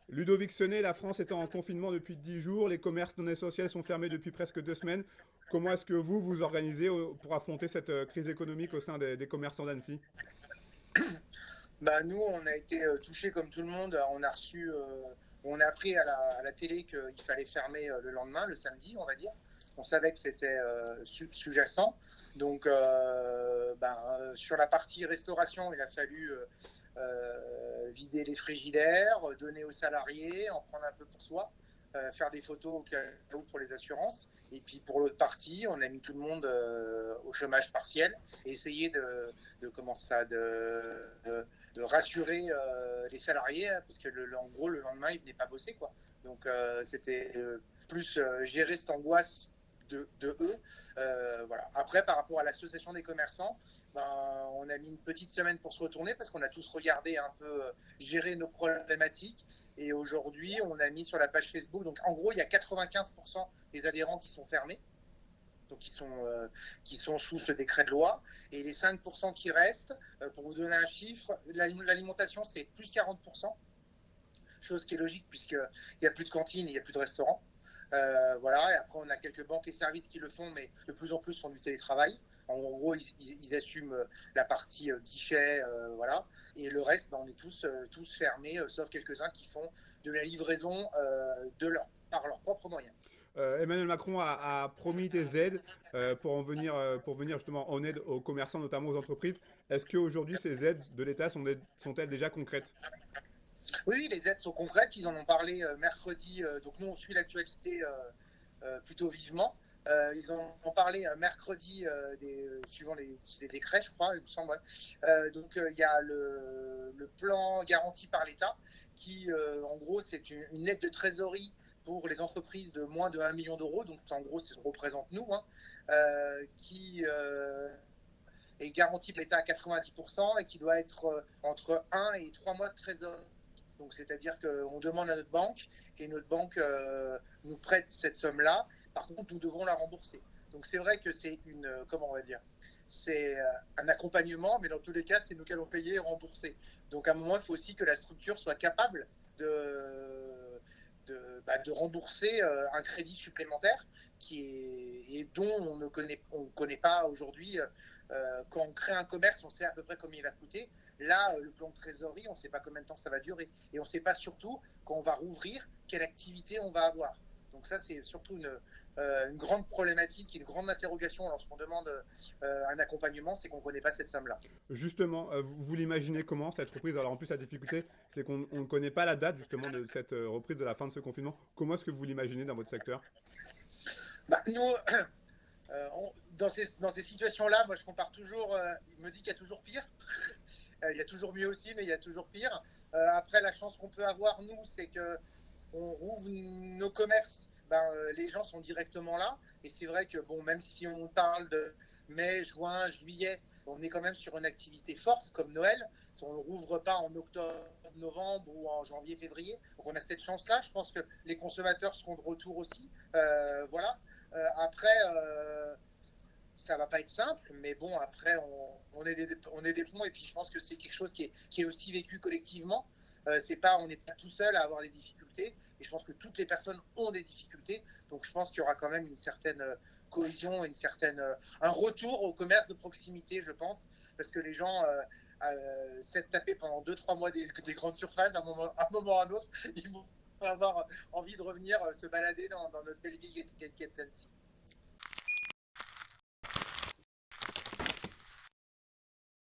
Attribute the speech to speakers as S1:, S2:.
S1: Ludovic Senet, la France est en confinement depuis 10 jours, les commerces non essentiels sont fermés depuis presque 2 semaines. Comment est-ce que vous vous organisez pour affronter cette crise économique au sein des commerçants d'Annecy?
S2: Bah, nous, on a été touchés comme tout le monde. On a appris à la télé qu'il fallait fermer le lendemain, le samedi, on va dire. On savait que c'était sous-jacent. Donc, sur la partie restauration, il a fallu vider les frigidaires, donner aux salariés, en prendre un peu pour soi, faire des photos au cas où pour les assurances. Et puis pour l'autre partie, on a mis tout le monde au chômage partiel et essayer de comment ça, de rassurer les salariés, hein, parce que en gros le lendemain ils venaient pas bosser quoi. Donc c'était plus gérer cette angoisse de eux. Voilà. Après par rapport à l'association des commerçants, on a mis une petite semaine pour se retourner parce qu'on a tous regardé un peu gérer nos problématiques. Et aujourd'hui, on a mis sur la page Facebook, donc en gros, il y a 95% des adhérents qui sont fermés, donc qui sont sous ce décret de loi. Et les 5% qui restent, pour vous donner un chiffre, l'alimentation, c'est plus 40%, chose qui est logique puisqu'il n'y a plus de cantine, il n'y a plus de restaurant. Voilà, et après on a quelques banques et services qui le font, mais de plus en plus font du télétravail. En gros, ils assument la partie guichet, voilà. Et le reste, on est tous fermés, sauf quelques-uns qui font de la livraison par leurs propres moyens.
S1: Emmanuel Macron a promis des aides pour venir justement en aide aux commerçants, notamment aux entreprises. Est-ce qu'aujourd'hui, ces aides de l'État sont-elles déjà concrètes?
S2: Oui, les aides sont concrètes. Ils en ont parlé mercredi. Donc nous, on suit l'actualité plutôt vivement. Ils en ont parlé mercredi, suivant les décrets, je crois, il me semble. Ouais. Donc il y a le plan garanti par l'État qui, en gros, c'est une aide de trésorerie pour les entreprises de moins de 1 million d'euros. Donc en gros, ça représente nous, hein, qui est garantie par l'État à 90% et qui doit être entre 1 et 3 mois de trésorerie. Donc, c'est-à-dire qu'on demande à notre banque et notre banque nous prête cette somme-là. Par contre, nous devons la rembourser. Donc, c'est vrai que c'est comment on va dire, c'est un accompagnement, mais dans tous les cas, c'est nous qui allons payer et rembourser. Donc, à un moment, il faut aussi que la structure soit capable de rembourser un crédit supplémentaire et dont on connaît pas aujourd'hui. Quand on crée un commerce, on sait à peu près combien il va coûter. Là, le plan de trésorerie, on ne sait pas combien de temps ça va durer. Et on ne sait pas surtout, quand on va rouvrir, quelle activité on va avoir. Donc ça, c'est surtout une grande problématique, une grande interrogation lorsqu'on demande un accompagnement, c'est qu'on ne connaît pas cette somme-là.
S1: Justement, vous l'imaginez comment cette reprise? Alors en plus, la difficulté, c'est qu'on ne connaît pas la date justement de cette reprise de la fin de ce confinement. Comment est-ce que vous l'imaginez dans votre secteur?
S2: Nous, dans ces situations-là, moi je compare toujours, il me dit qu'il y a toujours pire. Il y a toujours mieux aussi, mais il y a toujours pire. Après, la chance qu'on peut avoir, nous, c'est que on rouvre nos commerces, les gens sont directement là. Et c'est vrai que, bon, même si on parle de mai, juin, juillet, on est quand même sur une activité forte comme Noël. On ne rouvre pas en octobre, novembre ou en janvier, février. Donc on a cette chance-là. Je pense que les consommateurs seront de retour aussi. Voilà. Après, ça va pas être simple, mais bon, après, on est des ponts, et puis je pense que c'est quelque chose qui est aussi vécu collectivement. On n'est pas tout seul à avoir des difficultés, et je pense que toutes les personnes ont des difficultés, donc je pense qu'il y aura quand même une certaine cohésion, un retour au commerce de proximité, je pense, parce que les gens s'être tapés pendant 2-3 mois des grandes surfaces, à un moment ou à un autre, ils vont avoir envie de revenir se balader dans notre belle ville qui est Annecy.